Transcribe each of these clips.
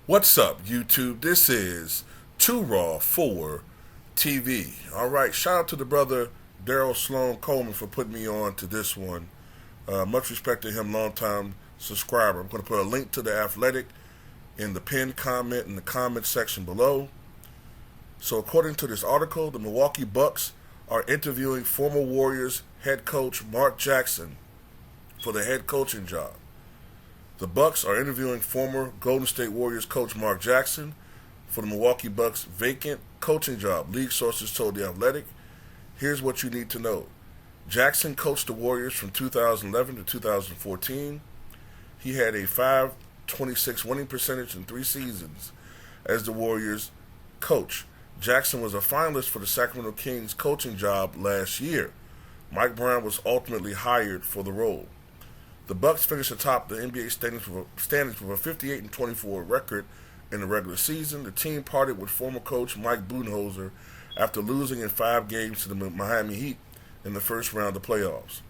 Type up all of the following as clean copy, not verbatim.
What's up, YouTube? This is Too Raw for TV. All right, shout out to the brother Daryl Sloan Coleman for putting me on to this one. Much respect to him, longtime subscriber. I'm going to put a link to the Athletic in the pinned comment in the comment section below. So, according to this article, the Milwaukee Bucks are interviewing former Warriors head coach Mark Jackson for the head coaching job. The Bucks are interviewing former Golden State Warriors coach Mark Jackson for the Milwaukee Bucks' vacant coaching job, league sources told The Athletic. Here's what you need to know. Jackson coached the Warriors from 2011 to 2014. He had a .526 winning percentage in 3 seasons as the Warriors coach. Jackson was a finalist for the Sacramento Kings coaching job last year. Mike Brown was ultimately hired for the role. The Bucks finished atop the NBA standings with a 58-24 record in the regular season. The team parted with former coach Mike Budenholzer after losing in 5 games to the Miami Heat in the first round of the playoffs.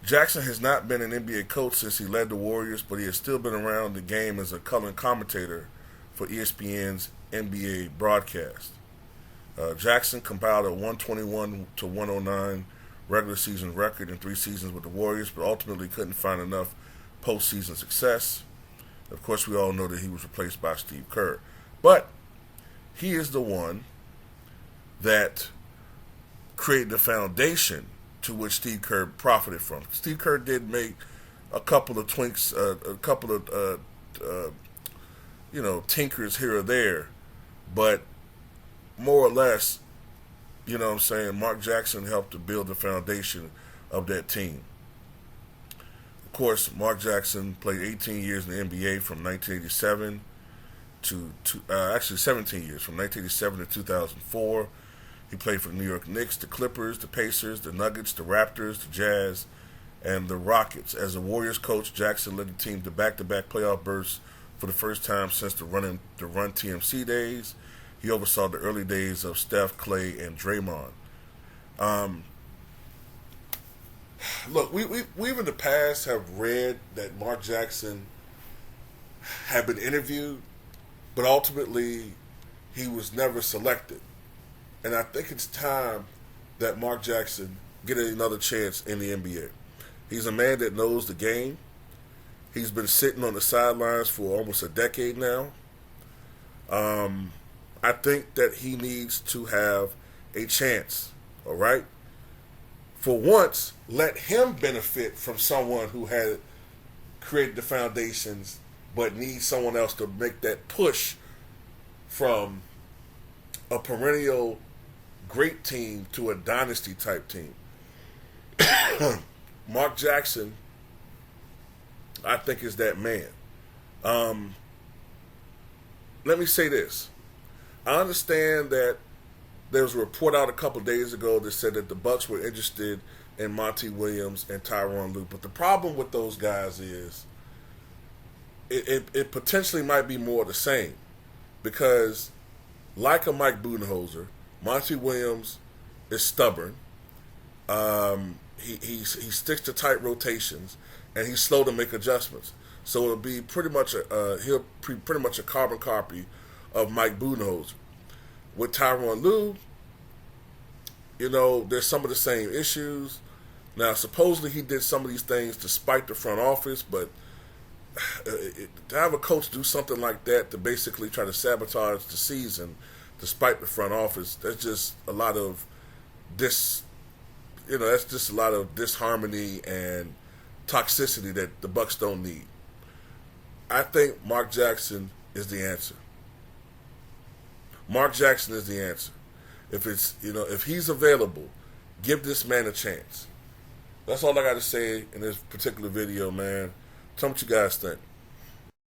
Jackson has not been an NBA coach since he led the Warriors, but he has still been around the game as a color commentator for ESPN's NBA broadcast. Jackson compiled a 121-109 regular season record in 3 seasons with the Warriors, but ultimately couldn't find enough postseason success. Of course, we all know that he was replaced by Steve Kerr. But he is the one that created the foundation to which Steve Kerr profited from. Steve Kerr did make a couple of twinks, a couple of tinkers here or there, but more or less, Mark Jackson helped to build the foundation of that team. Of course, Mark Jackson played 18 years in the NBA from 1987 to 17 years, from 1987 to 2004. He played for the New York Knicks, the Clippers, the Pacers, the Nuggets, the Raptors, the Jazz, and the Rockets. As a Warriors coach, Jackson led the team to back-to-back playoff berths for the first time since the Run TMC days. He oversaw the early days of Steph, Clay, and Draymond. Look, we in the past have read that Mark Jackson had been interviewed, but ultimately he was never selected. And I think it's time that Mark Jackson get another chance in the NBA. He's a man that knows the game. He's been sitting on the sidelines for almost a decade now. I think that he needs to have a chance, all right? For once, let him benefit from someone who had created the foundations but needs someone else to make that push from a perennial great team to a dynasty-type team. Mark Jackson, I think, is that man. Let me say this. I understand that there was a report out a couple days ago that said that the Bucks were interested in Monty Williams and Tyronn Lue. But the problem with those guys is it potentially might be more of the same. Because like a Mike Budenholzer, Monty Williams is stubborn. He sticks to tight rotations, and he's slow to make adjustments. So it'll be pretty much a carbon copy of Mike Budenholzer. With Tyronn Lue, there's some of the same issues. Now, supposedly he did some of these things to spite the front office, but to have a coach do something like that to basically try to sabotage the season despite the front office, that's just a lot of that's just a lot of disharmony and toxicity that the Bucks don't need. I think Mark Jackson is the answer. Mark Jackson is the answer. If he's available, give this man a chance. That's all I got to say in this particular video, man. Tell me what you guys think.